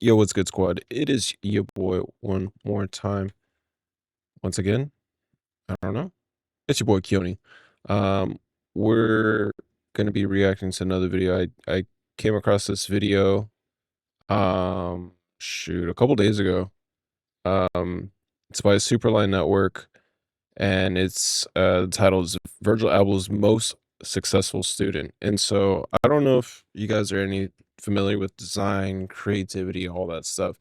Yo, what's good, squad? It is your boy one more time. Once again, I don't know. It's your boy Keone. Um, we're gonna be reacting to another video. I came across this video, shoot, a couple days ago. It's by Superline Network, and it's the title is Virgil Abloh's most successful student. And so I don't know if you guys are any familiar with design, creativity, all that stuff.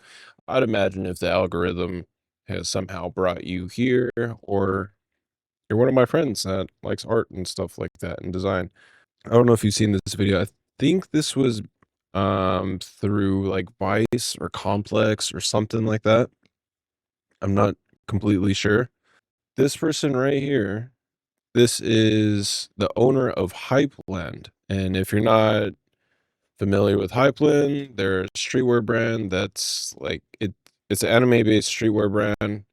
I'd imagine if the algorithm has somehow brought you here, or you're one of my friends that likes art and stuff like that and design. I don't know if you've seen this video. I think this was through like Vice or Complex or something like that. I'm not completely sure. This person right here, this is the owner of Hypland. And if you're not familiar with Hypland, they're a streetwear brand that's like it's an anime-based streetwear brand.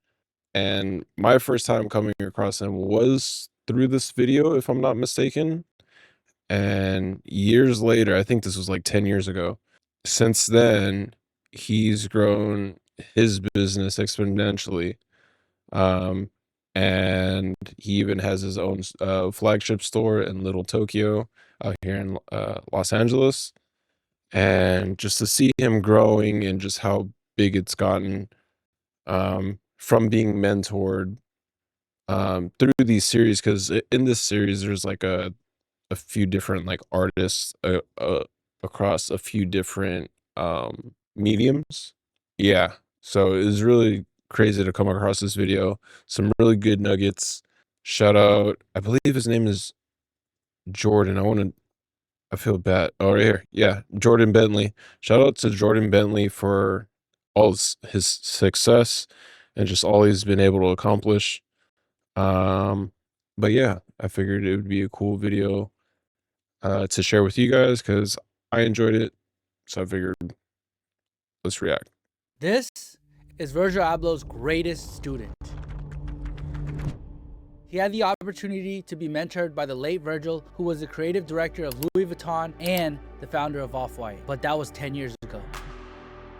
And my first time coming across him was through this video, if I'm not mistaken. And years later, I think this was like 10 years ago. Since then, he's grown his business exponentially. And he even has his own flagship store in Little Tokyo out here in Los Angeles. And just to see him growing and just how big it's gotten, from being mentored through these series, because in this series there's like a few different like artists across a few different mediums. Yeah, so it was really crazy to come across this video. Some really good nuggets. Shout out, I believe his name is Jordan. I feel bad. Oh, right here. Yeah, Jordan Bentley. Shout out to Jordan Bentley for all his success and just all he's been able to accomplish. But yeah, I figured it would be a cool video to share with you guys because I enjoyed it. So I figured let's react. This is Virgil Abloh's greatest student. He had the opportunity to be mentored by the late Virgil, who was the creative director of Louis Vuitton and the founder of Off-White. But that was 10 years ago.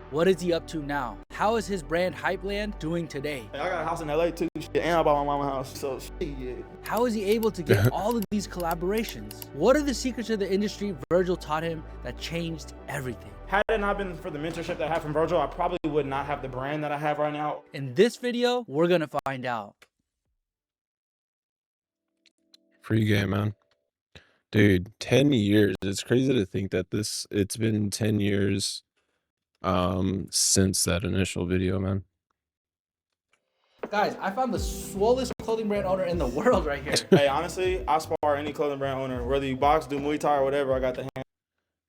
What is he up to now? How is his brand Hypland doing today? I got a house in LA too, and I bought my mama's house, so shit. How is he able to get all of these collaborations? What are the secrets of the industry Virgil taught him that changed everything? Had it not been for the mentorship that I had from Virgil, I probably would not have the brand that I have right now. In this video, we're gonna find out. Free game, man. Dude, 10 years. It's crazy to think that it's been 10 years since that initial video, man. Guys, I found the swollest clothing brand owner in the world right here. Hey, honestly, I spar any clothing brand owner, whether you box, do Muay Thai, or whatever. I got the hand.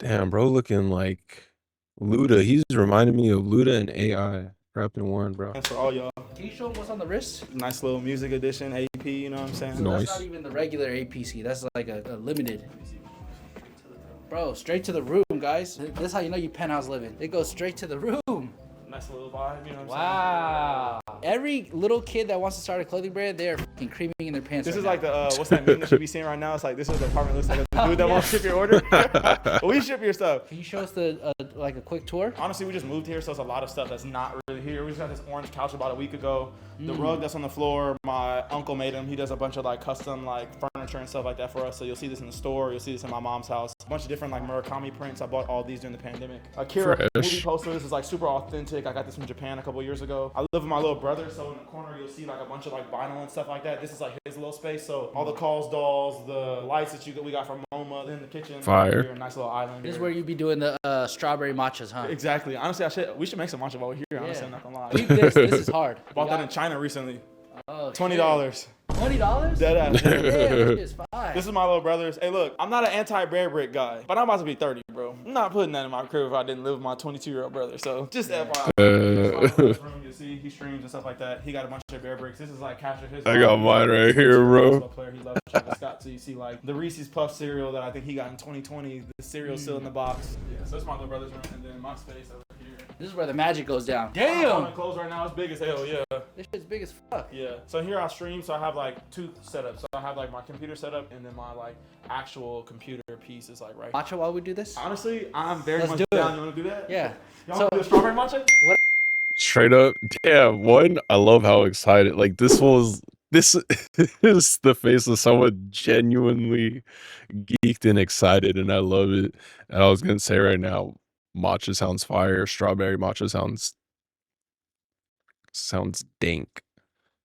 Damn, bro, looking like Luda. He's reminding me of Luda and AI wrapped in one, bro. For all y'all. Can you show them what's on the wrist? Nice little music edition, AP, you know what I'm saying? Nice. That's not even the regular APC. That's like a limited. Bro, straight to the room, guys. This is how you know you penthouse living. It goes straight to the room. Nice little vibe, you know what I'm saying? Wow. Every little kid that wants to start a clothing brand, they're fucking creaming in their pants. This right is now. like the, what's that meme that you be seeing right now? It's like, this is the apartment looks like the dude that won't ship your order. We ship your stuff. Can you show us the like a quick tour? Honestly, we just moved here, so it's a lot of stuff that's not really here. We just got this orange couch about a week ago. The rug that's on the floor, my uncle made him. He does a bunch of like custom like furniture and stuff like that for us. So you'll see this in the store. You'll see this in my mom's house. A bunch of different like Murakami prints. I bought all these during the pandemic. Akira movie poster. This is like super authentic. I got this from Japan a couple years ago. I live with my little brother, so in the corner you'll see like a bunch of like vinyl and stuff like that. This is like his little space. So all the calls, dolls, the lights that we got from MoMA in the kitchen. Fire. Here, a nice little island. This is where you be doing the strawberry matchas, huh? Exactly. Honestly, we should make some matcha over here. Honestly, I'm not gonna lie. This is hard. Bought that in China recently. Oh, $20. $20? Dead ass. Damn, this is fine. This is my little brother's. Hey, look, I'm not an anti-bear brick guy, but I'm about to be 30, bro. I'm not putting that in my crib if I didn't live with my 22-year-old brother. So just FYI. You see, he streams and stuff like that. He got a bunch of bear bricks. This is like capture his. I got mine right here, bro. Player. He loves Travis Scott. So you see like the Reese's Puff cereal that I think he got in 2020. The cereal's still in the box. Yeah, so it's my little brother's room, and then my space over here. This is where the magic goes down. Damn! I'm clothes right now. It's big as hell. Yeah. This shit's big as fuck. Yeah. So here I stream. So I have like two setups. So I I have like my computer set up, and then my like actual computer piece is like right. Matcha while we do this? Honestly, I'm very Let's much do down. it. You want to do that? Yeah. Y'all So want to do a strawberry matcha? Straight up. Damn, one, I love how excited. Like this is the face of someone genuinely geeked and excited, and I love it. And I was gonna say right now, matcha sounds fire. Strawberry matcha sounds dank.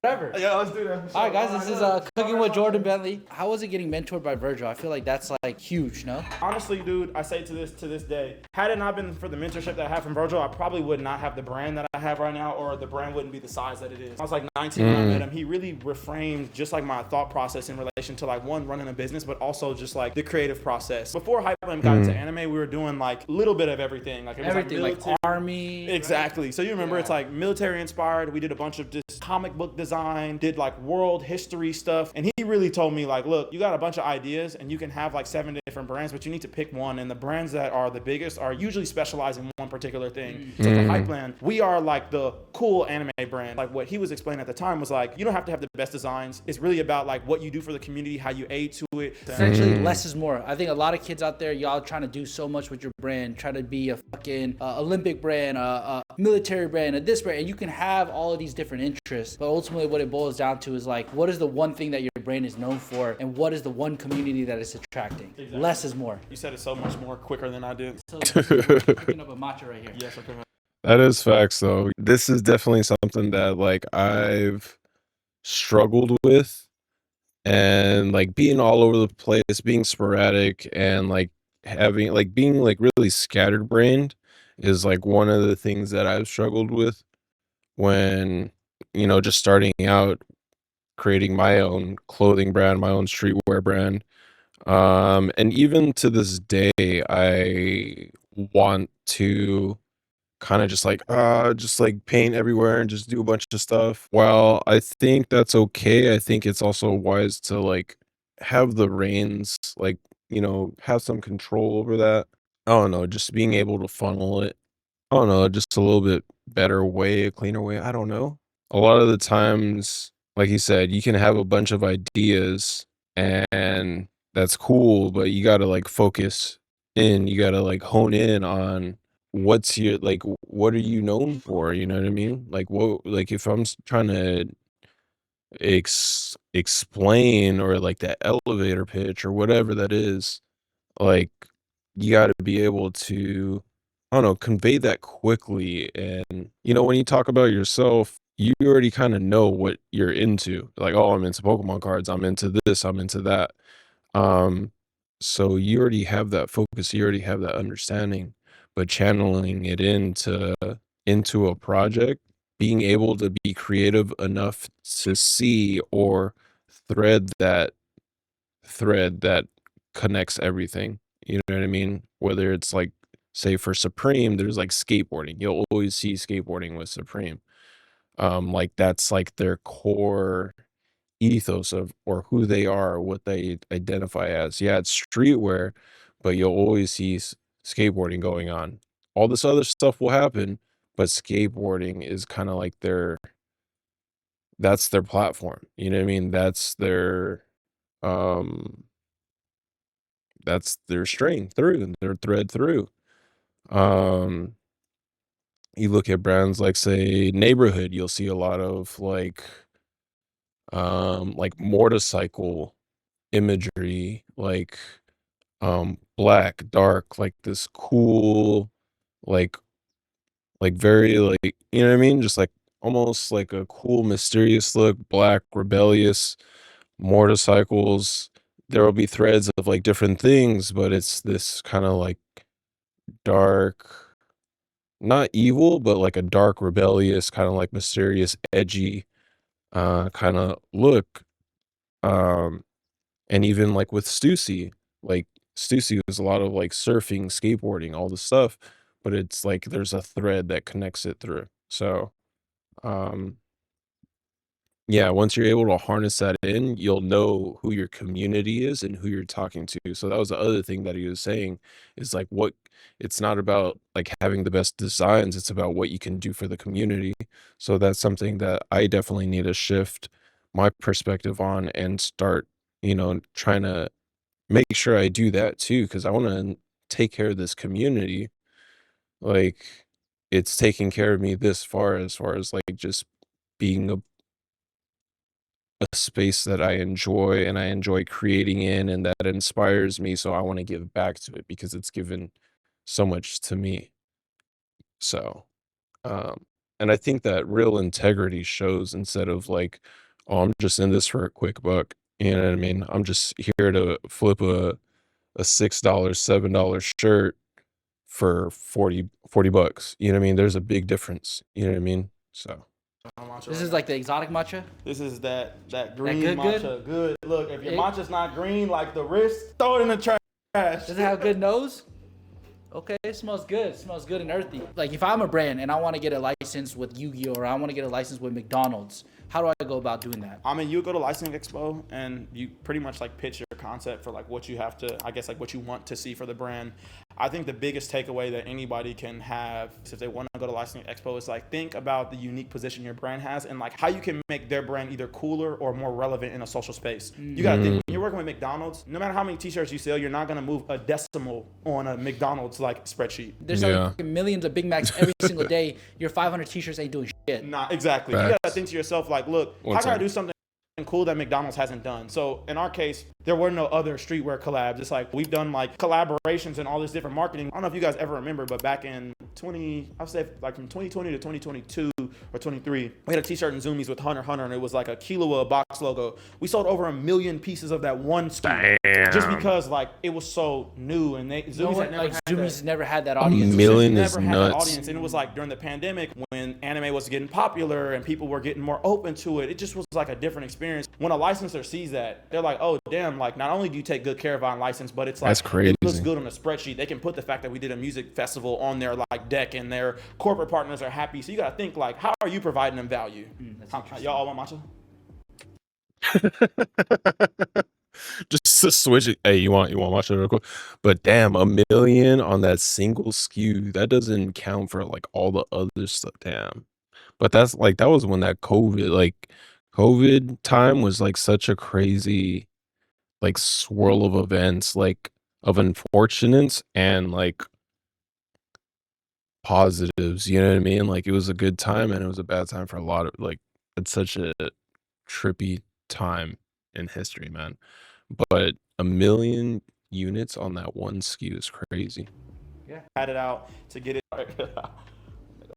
whatever. Yeah, let's do that. All right, guys, this is Cooking with Jordan Bentley. How was it getting mentored by Virgil? I feel like that's like huge, no? Honestly, dude, I say to this day, had it not been for the mentorship that I had from Virgil, I probably would not have the brand that I have right now, or the brand wouldn't be the size that it is. I was like 19 when I met him. He really reframed just like my thought process in relation to like one, running a business, but also just like the creative process. Before Hypland got into anime, we were doing like a little bit of everything. Like it was Everything, like military- army. Exactly. So you remember Yeah. it's like military inspired. We did a bunch of just comic book design, did like world history stuff. And he really told me like, look, you got a bunch of ideas and you can have like 7 different brands, but you need to pick one. And the brands that are the biggest are usually specialized in one particular thing. So for Hypland, we are like the cool anime brand. Like what he was explaining at the time was like, you don't have to have the best designs. It's really about like what you do for the community, how you aid to it. Essentially, less is more. I think a lot of kids out there, y'all trying to do so much with your brand, trying to be a fucking Olympic brand, a military brand, a this brand, and you can have all of these different interests. But ultimately, what it boils down to is like, what is the one thing that your brand is known for, and what is the one community that it's attracting? Exactly. Less is more. You said it so much more quicker than I did. So we're cooking up a matcha right here. Yes, okay. That is facts though. This is definitely something that like I've struggled with, and like being all over the place, being sporadic, and like having like being like really scatterbrained is like one of the things that I've struggled with when, just starting out creating my own clothing brand, my own streetwear brand. And even to this day, I want to kind of just like paint everywhere and just do a bunch of stuff. While I think that's okay, I think it's also wise to like have the reins, like, have some control over that. I don't know, just being able to funnel it. I don't know, just a little bit better way, a cleaner way. I don't know. A lot of the times, like you said, you can have a bunch of ideas and that's cool, but you got to like focus in, you got to like hone in on what's your like what are you known for, you know what I mean? Like what, like if I'm trying to explain, or like that elevator pitch or whatever that is, like you got to be able to, I don't know, convey that quickly. And when you talk about yourself, you already kind of know what you're into. Like, oh, I'm into Pokemon cards, I'm into this, I'm into that. So you already have that focus, you already have that understanding, but channeling it into a project, being able to be creative enough to see or thread that connects everything. You know what I mean? Whether it's like, say for Supreme, there's like skateboarding. You'll always see skateboarding with Supreme. Like that's like their core ethos of, or who they are, what they identify as. Yeah, it's streetwear, but you'll always see skateboarding going on. All this other stuff will happen, but skateboarding is kind of like that's their platform. You know what I mean? Um that's their string through, their thread through. You look at brands like, say, Neighborhood, you'll see a lot of like motorcycle imagery, like black, dark, like this cool, like very like, you know what I mean? Just like almost like a cool, mysterious look, black, rebellious motorcycles. There will be threads of like different things, but it's this kind of like dark, not evil, but like a dark, rebellious, kind of like mysterious, edgy kind of look. And even like with Stussy, like Stussy was a lot of like surfing, skateboarding, all this stuff, but it's like there's a thread that connects it through. So, um, yeah, once you're able to harness that in, you'll know who your community is and who you're talking to. So that was the other thing that he was saying, is like what, it's not about like having the best designs, it's about what you can do for the community. So that's something that I definitely need to shift my perspective on and start trying to make sure I do that too, because I want to take care of this community. Like, it's taking care of me this far, as far as like just being a space that I enjoy and I enjoy creating in, and that inspires me. So I want to give back to it because it's given so much to me. So, and I think that real integrity shows, instead of like, oh, I'm just in this for a quick buck. You know what I mean? I'm just here to flip a $6, $7 shirt for 40 bucks. You know what I mean? There's a big difference. You know what I mean? So This is like the exotic matcha. This is that green good, matcha. Good. Look, if your matcha's not green like the wrist, throw it in the trash. Does it have a good nose? Okay, it smells good. It smells good and earthy. Like, if I'm a brand and I want to get a license with Yu-Gi-Oh, or I want to get a license with McDonald's, how do I go about doing that? I mean, you go to Licensing Expo and you pretty much like pitch your concept for like what you have to, I guess, like what you want to see for the brand. I think the biggest takeaway that anybody can have if they want to go to Licensing Expo is like, think about the unique position your brand has and like how you can make their brand either cooler or more relevant in a social space. You got to think, when you're working with McDonald's, no matter how many t-shirts you sell, you're not going to move a decimal on a McDonald's like spreadsheet. There's like millions of Big Macs every single day. Your 500 t-shirts ain't doing shit. Nah, exactly. You got to think to yourself like, look, how can I do something cool that McDonald's hasn't done? So in our case, there were no other streetwear collabs. It's like we've done like collaborations and all this different marketing. I don't know if you guys ever remember, but back in I'd say like from 2020 to 2022 or 23, we had a t-shirt in Zoomies with Hunter and it was like a Killua box logo. We sold over 1 million pieces of that one SKU. Just because like it was so new and Zoomies never had that audience. $1 million is nuts. And it was like during the pandemic when anime was getting popular and people were getting more open to it. It just was like a different experience. When a licensor sees that, they're like, oh damn, like not only do you take good care of our license, but it's like that's crazy. It looks good on a spreadsheet. They can put the fact that we did a music festival on their like deck and their corporate partners are happy. So you got to think like, how are you providing them value? Y'all all want matcha? Just to switch it. Hey, you want matcha real quick? But damn, $1 million on that single SKU, that doesn't count for like all the other stuff. Damn. But that's like, that was when that COVID time was like such a crazy like swirl of events, like of unfortunates and like positives, you know what I mean? Like, it was a good time and it was a bad time for a lot of, like, it's such a trippy time in history, man. But 1 million units on that one SKU is crazy. Yeah, had it out to get it.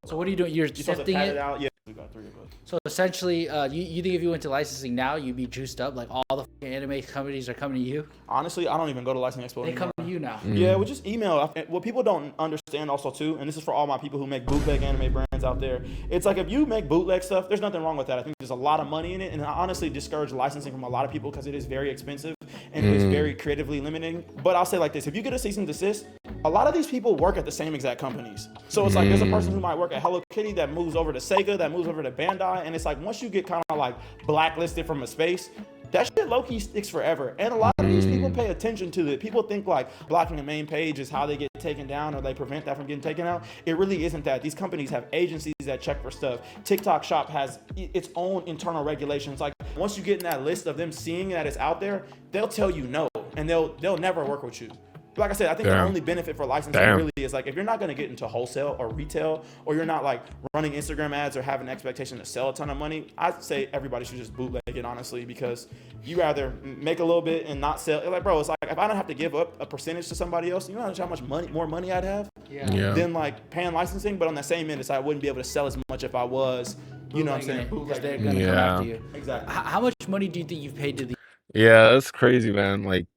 So what are you doing? You're sifting it? Out? Yeah, we got 3 of us. So essentially, you think if you went to licensing now, you'd be juiced up? Like all the anime companies are coming to you? Honestly, I don't even go to Licensing Expo anymore. They come to you now. Yeah, we just email. What people don't understand also too, and this is for all my people who make bootleg anime brands out there, it's like if you make bootleg stuff, there's nothing wrong with that. I think there's a lot of money in it, and I honestly discourage licensing from a lot of people because it is very expensive and it's very creatively limiting. But I'll say like this, if you get a cease and desist, a lot of these people work at the same exact companies. So it's like there's a person who might work at Hello Kitty that moves over to Sega, that moves over to Bandai, and it's like once you get kind of like blacklisted from a space, that shit low-key sticks forever. And a lot of these people pay attention to it. People think like blocking a main page is how they get taken down or they prevent that from getting taken out. It really isn't that. These companies have agencies that check for stuff. TikTok Shop has its own internal regulations. Like once you get in that list of them seeing that it's out there, they'll tell you no, and they'll never work with you. Like I said, I think the only benefit for licensing really is like if you're not going to get into wholesale or retail, or you're not like running Instagram ads or have an expectation to sell a ton of money, I'd say everybody should just bootleg it, honestly, because you rather make a little bit and not sell. Like, bro, it's like if I don't have to give up a percentage to somebody else, you know how much more money I'd have than like paying licensing. But on the same end, it's like I wouldn't be able to sell as much if I was, you know what I'm saying? Because they're going to come after you. Exactly. How much money do you think you've paid to the? Yeah, that's crazy, man. Like,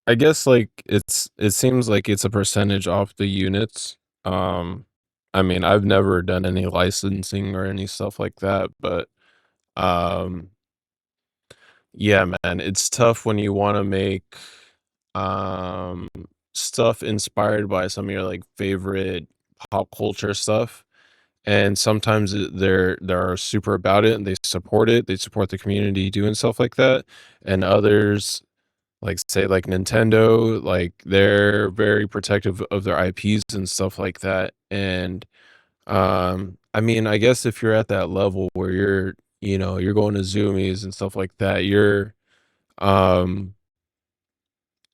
I guess like it seems like it's a percentage off the units. I mean, I've never done any licensing or any stuff like that, but yeah, man, it's tough when you want to make stuff inspired by some of your like favorite pop culture stuff. And sometimes they're super about it and they support it. They support the community doing stuff like that. And others, like say like Nintendo, like they're very protective of their IPs and stuff like that. And I mean, I guess if you're at that level where you're going to Zoomies and stuff like that, you're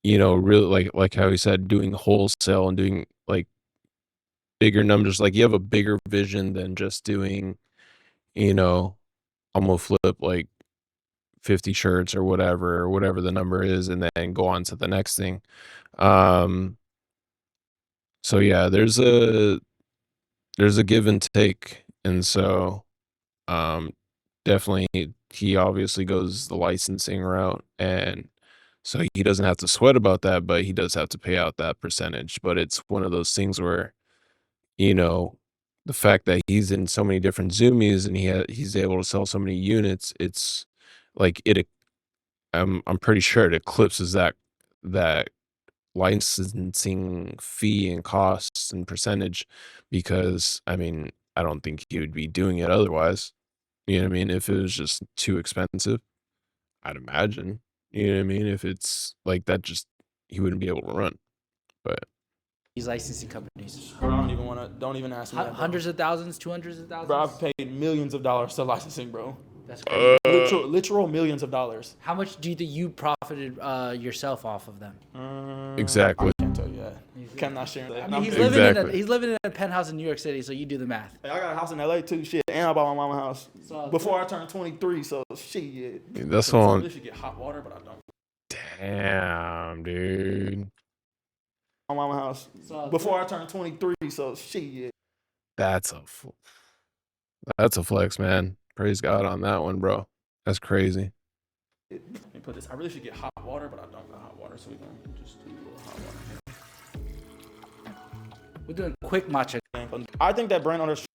you know, really like how he said, doing wholesale and doing like bigger numbers. Like you have a bigger vision than just doing, you know, I'm gonna flip like 50 shirts or whatever the number is, and then go on to the next thing. Um, so yeah, there's a give and take. And so um definitely he obviously goes the licensing route, and so he doesn't have to sweat about that, but he does have to pay out that percentage. But it's one of those things where, you know, the fact that he's in so many different Zoomies and he's able to sell so many units, it's like I'm pretty sure it eclipses that licensing fee and costs and percentage, because I mean, I don't think he would be doing it otherwise. You know what I mean? If it was just too expensive, I'd imagine. You know what I mean? If it's like that, just he wouldn't be able to run. But These licensing companies. Bro, don't even ask me that, bro. Hundreds of thousands, 200,000 thousands. Bro, I've paid millions of dollars to licensing, bro. That's crazy. Literal millions of dollars. How much do you think you profited yourself off of them? exactly. I can't tell you that. I'm not sharing that. I mean, Exactly. he's living in a penthouse in New York City, so you do the math. Hey, I got a house in LA too, shit, and I bought my mama's house So- before I turned 23. So shit. That's So I all. really should get hot water, but I don't. Damn, dude. My mama's house So- before I turned 23. So shit. That's that's a flex, man. Praise God on that one, bro. That's crazy. Let me put this. I really should get hot water, but I don't got hot water, so we're gonna just do a little hot water. We're doing quick matcha. I think that brand owners.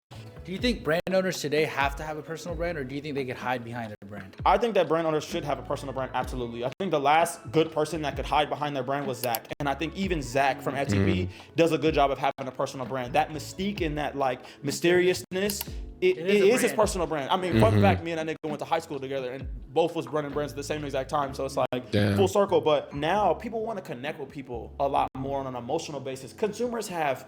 Do you think brand owners today have to have a personal brand, or do you think they could hide behind their brand? I think that brand owners should have a personal brand. Absolutely. I think the last good person that could hide behind their brand was Zach, and I think even Zach from FTP does a good job of having a personal brand. That mystique and that like mysteriousness. It is his personal brand. I mean, fun fact, me and that nigga went to high school together and both was running brands at the same exact time. So it's like full circle. But now people want to connect with people a lot more on an emotional basis. Consumers have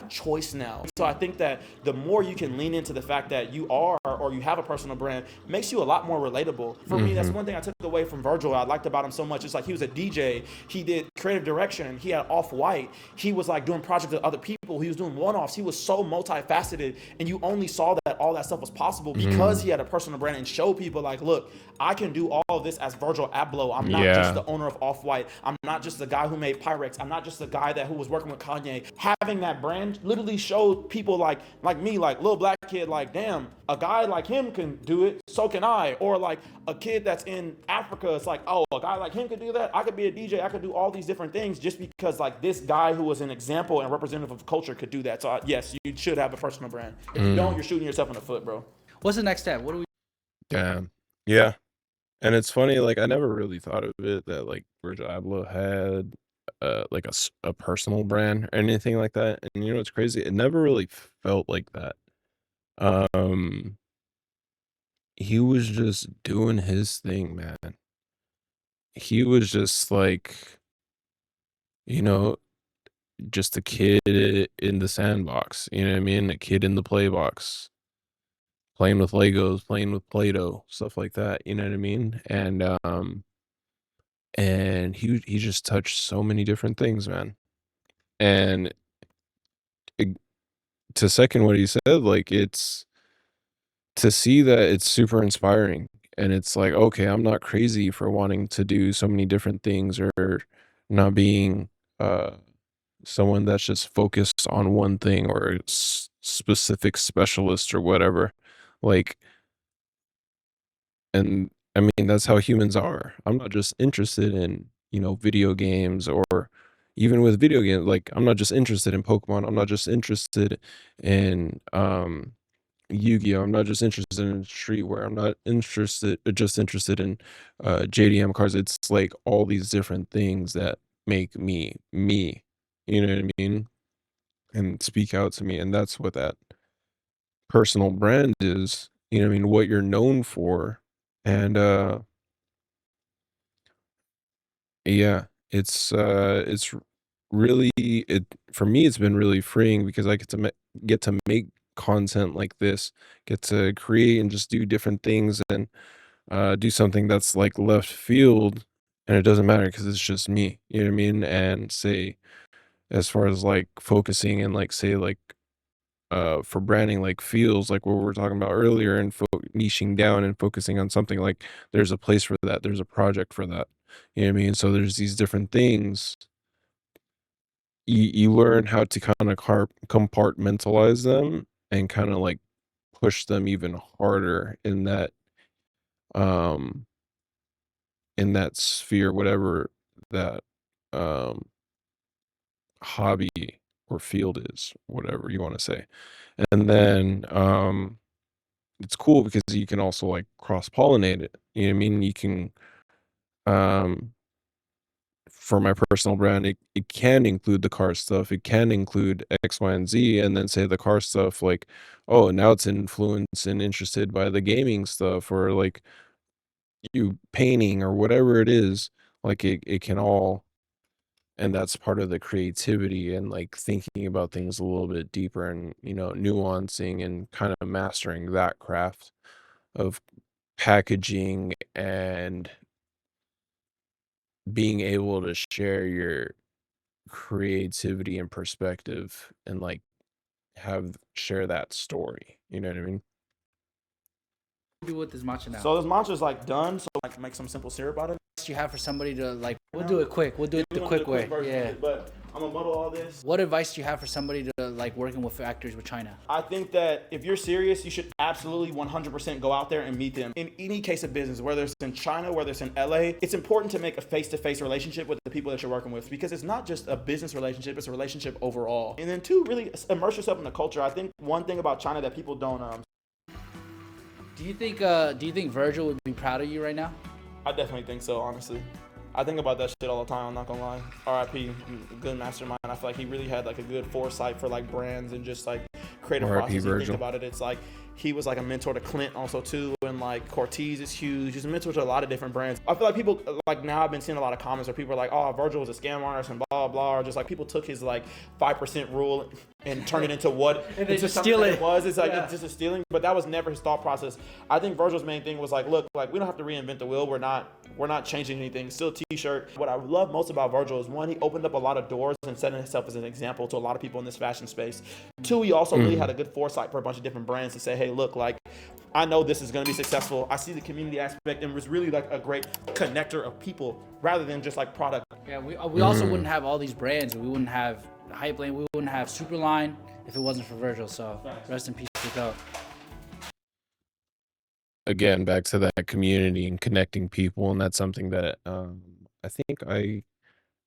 choice now. So I think that the more you can lean into the fact that you are or you have a personal brand makes you a lot more relatable. For me, that's one thing I took away from Virgil. I liked about him so much. It's like he was a DJ. He did creative direction. He had Off-White. He was like doing projects with other people. He was doing one-offs. He was so multifaceted, and you only saw that all that stuff was possible because he had a personal brand and showed people like, look, I can do all of this as Virgil Abloh. I'm not just the owner of Off-White. I'm not just the guy who made Pyrex. I'm not just the guy who was working with Kanye. Having that brand literally showed people like me, like little black kid, like, damn, a guy like him can do it, so can I. Or like a kid that's in Africa, it's like, oh, a guy like him could do that. I could be a DJ. I could do all these different things just because like this guy who was an example and representative of culture could do that. So yes, you should have a personal brand. If you don't, you're shooting yourself in the foot, bro. What's the next step? What do we? Damn. Yeah. And it's funny, like I never really thought of it that like Virgil Abloh had like a personal brand or anything like that. And you know what's crazy? It never really felt like that. He was just doing his thing, man. He was just like, you know, just a kid in the sandbox, you know what I mean? A kid in the play box, playing with Legos, playing with Play-Doh, stuff like that, you know what I mean? And he just touched so many different things, man. And to second what he said, like it's to see that it's super inspiring, and it's like, okay, I'm not crazy for wanting to do so many different things, or not being someone that's just focused on one thing or a specific specialist or whatever. Like, and I mean, that's how humans are. I'm not just interested in, you know, video games, or even with video games, like I'm not just interested in Pokemon. I'm not just interested in Yu-Gi-Oh! I'm not just interested in streetwear. I'm not just interested in JDM cards. It's like all these different things that make me me. You know what I mean? And speak out to me. And that's what that personal brand is. You know what I mean? What you're known for. And yeah, it's really, it for me it's been really freeing, because I get to make content like this, get to create and just do different things, and do something that's like left field, and it doesn't matter because it's just me. You know what I mean? And say, as far as like focusing and like say like for branding like feels like what we were talking about earlier and niching down and focusing on something, like there's a place for that, there's a project for that. You know what I mean? So there's these different things. You learn how to kind of compartmentalize them and kind of like push them even harder um in that sphere, whatever that um hobby or field is, whatever you want to say. And then it's cool because you can also like cross pollinate it. You know what I mean? You can um for my personal brand, it can include the car stuff, it can include X, Y, and Z, and then say the car stuff like, oh, now it's influenced and interested by the gaming stuff, or like you painting or whatever it is. Like it can all, and that's part of the creativity and like thinking about things a little bit deeper and, you know, nuancing and kind of mastering that craft of packaging and being able to share your creativity and perspective and like share that story. You know what I mean? Do with this matcha now. So this matcha's like done. So like make some simple syrup out of it. You have for somebody to like, we'll do it quick. We'll do it the quick way. Yeah. But I'm gonna muddle all this. What advice do you have for somebody to like working with factories with China? I think that if you're serious, you should absolutely 100% go out there and meet them. In any case of business, whether it's in China, whether it's in LA, it's important to make a face-to-face relationship with the people that you're working with, because it's not just a business relationship, it's a relationship overall. And then two, really immerse yourself in the culture. I think one thing about China that people don't Do you think Virgil would be proud of you right now? I definitely think so, honestly. I think about that shit all the time, I'm not gonna lie. RIP, good mastermind. I feel like he really had like a good foresight for like brands and just like creative process. You think about it, it's like he was like a mentor to Clint also too, and like Cortez is huge. He's a mentor to a lot of different brands. I feel like people, like now I've been seeing a lot of comments where people are like, oh, Virgil was a scam artist and blah, blah, or just like people took his like 5% rule and turned it into what and they just steal it. It was. It's like it's just a stealing, but that was never his thought process. I think Virgil's main thing was like, look, like we don't have to reinvent the wheel. We're not changing anything. Still a t-shirt. What I love most about Virgil is, one, he opened up a lot of doors and set himself as an example to a lot of people in this fashion space. Two, he also really had a good foresight for a bunch of different brands to say, hey, look, like I know this is going to be successful. I see the community aspect, and was really like a great connector of people rather than just like product. Yeah, we also wouldn't have all these brands. We wouldn't have Hypland. We wouldn't have Superline if it wasn't for Virgil. So rest in peace, Rico. Again, back to that community and connecting people, and that's something that I think I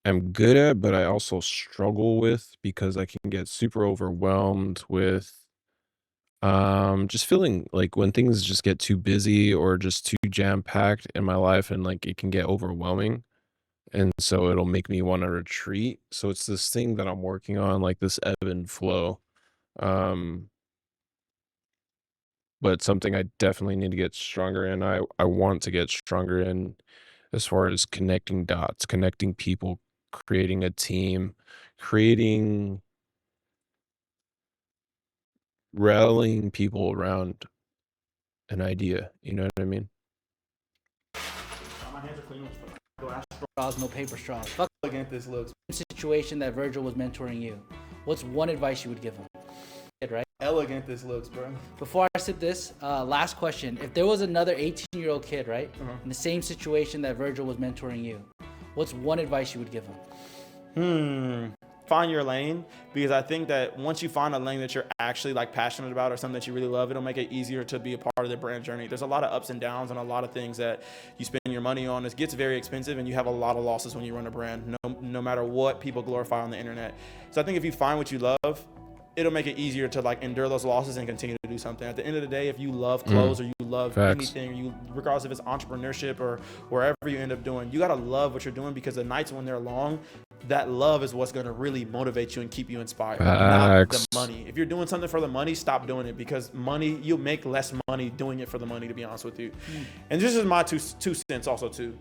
am good at, but I also struggle with because I can get super overwhelmed with just feeling like when things just get too busy or just too jam-packed in my life, and like it can get overwhelming, and so it'll make me want to retreat. So it's this thing that I'm working on, like this ebb and flow. Um but something I definitely need to get stronger in. I want to get stronger in as far as connecting dots, connecting people, creating a team, rallying people around an idea. You know what I mean? My hands are clean. Straws, no paper straws. Fuck. Looking at this looks. Situation that Virgil was mentoring you. What's one advice you would give him? Right? Elegant this looks, bro. Before I sip this, last question. If there was another 18-year-old kid, right, in the same situation that Virgil was mentoring you, what's one advice you would give him? Find your lane, because I think that once you find a lane that you're actually like passionate about or something that you really love, it'll make it easier to be a part of the brand journey. There's a lot of ups and downs and a lot of things that you spend your money on. It gets very expensive, and you have a lot of losses when you run a brand, no matter what people glorify on the internet. So I think if you find what you love, it'll make it easier to like endure those losses and continue to do something. At the end of the day, if you love clothes or you love anything, or you, regardless if it's entrepreneurship or wherever you end up doing, you gotta love what you're doing, because the nights when they're long, that love is what's gonna really motivate you and keep you inspired, not the money. If you're doing something for the money, stop doing it, because money, you'll make less money doing it for the money, to be honest with you. And this is my two cents also too.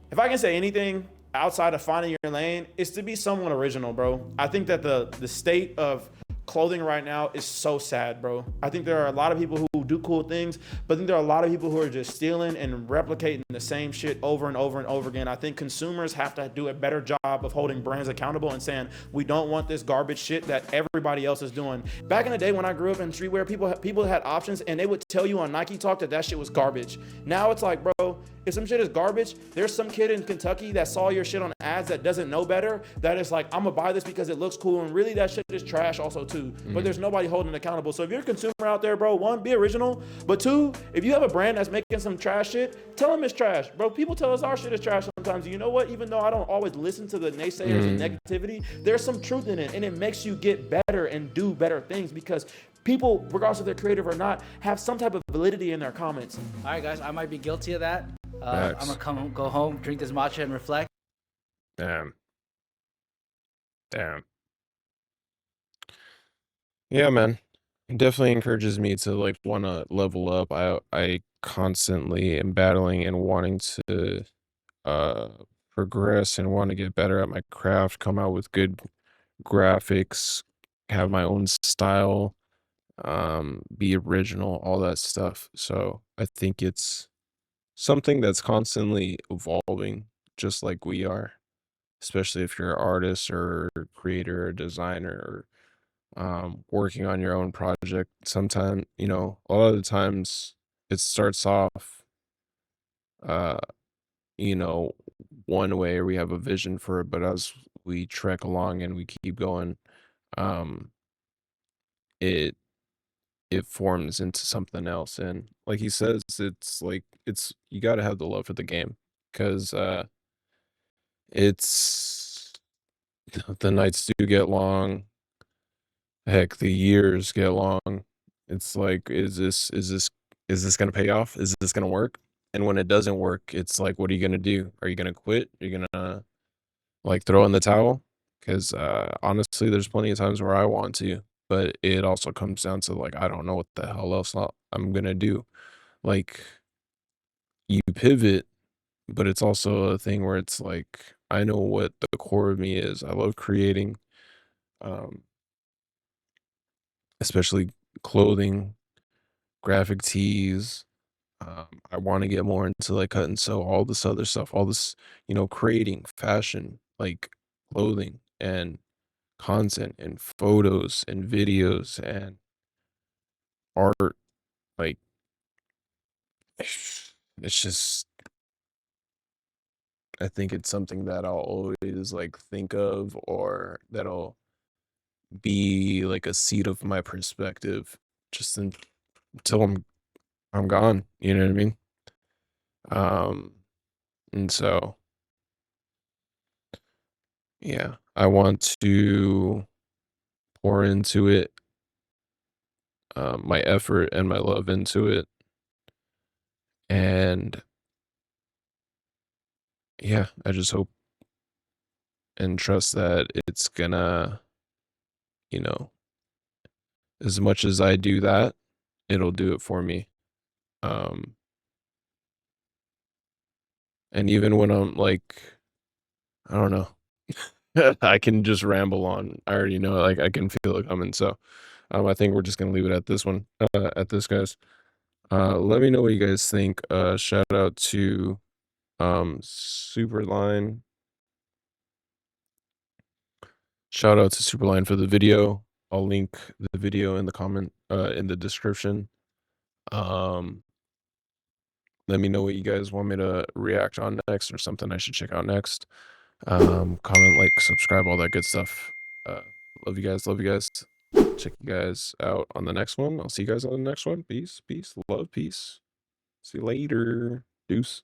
If I can say anything outside of finding your lane, is to be someone original, bro. I think that the state of clothing right now is so sad, bro. I think there are a lot of people who do cool things. But I think there are a lot of people who are just stealing and replicating the same shit over and over and over again. I think consumers have to do a better job of holding brands accountable and saying, we don't want this garbage shit that everybody else is doing. Back in the day when I grew up in streetwear, people had options and they would tell you on Nike Talk that shit was garbage. Now it's like, bro, if some shit is garbage, there's some kid in Kentucky that saw your shit on ads that doesn't know better, that is like, I'm gonna buy this because it looks cool, and really that shit is trash also too. But there's nobody holding it accountable. So if you're a consumer out there, bro, one, be original, but two, if you have a brand that's making some trash shit, tell them it's trash. Bro, people tell us our shit is trash sometimes. You know what? Even though I don't always listen to the naysayers and negativity, there's some truth in it, and it makes you get better and do better things because people, regardless if they're creative or not, have some type of validity in their comments. All right, guys, I might be guilty of that. I'm gonna go home, drink this matcha, and reflect. Damn. Yeah, man. It definitely encourages me to like want to level up. I constantly am battling and wanting to progress and want to get better at my craft, come out with good graphics, have my own style, be original, all that stuff. So I think it's something that's constantly evolving, just like we are, especially if you're an artist or creator or designer or working on your own project. Sometimes, a lot of the times it starts off, uh, one way, or we have a vision for it, but as we trek along and we keep going, um, it it forms into something else. And like he says, it's like you got to have the love for the game, because it's the nights do get long. Heck, the years get long. It's like, is this gonna pay off? Is this gonna work? And when it doesn't work, it's like, what are you gonna do? Are you gonna quit? Are you gonna like throw in the towel? Because honestly, there's plenty of times where I want to, but it also comes down to like, I don't know what the hell else I'm gonna do. Like, you pivot, but it's also a thing where it's like, I know what the core of me is. I love creating, um, especially clothing, graphic tees. I want to get more into like cut and sew, all this other stuff, all this, creating fashion, like clothing and content and photos and videos and art. Like, it's just, I think it's something that I'll always like think of, or that'll be like a seat of my perspective just until I'm gone. You know what I mean? Um, and so, yeah, I want to pour into it, my effort and my love into it. And yeah, I just hope and trust that it's gonna, you know, as much as I do that, it'll do it for me. Um, and even when I'm like, I don't know, I can just ramble on. I already know, like, I can feel it coming. So, I think we're just gonna leave it at this one, at this, guys. Let me know what you guys think. Shout out to Superline. Shout out to Superline for the video. I'll link the video in the comment, in the description. Let me know what you guys want me to react on next, or something I should check out next. Comment, like, subscribe, all that good stuff. Love you guys. Love you guys. Check you guys out on the next one. I'll see you guys on the next one. Peace, love, peace. See you later. Deuce.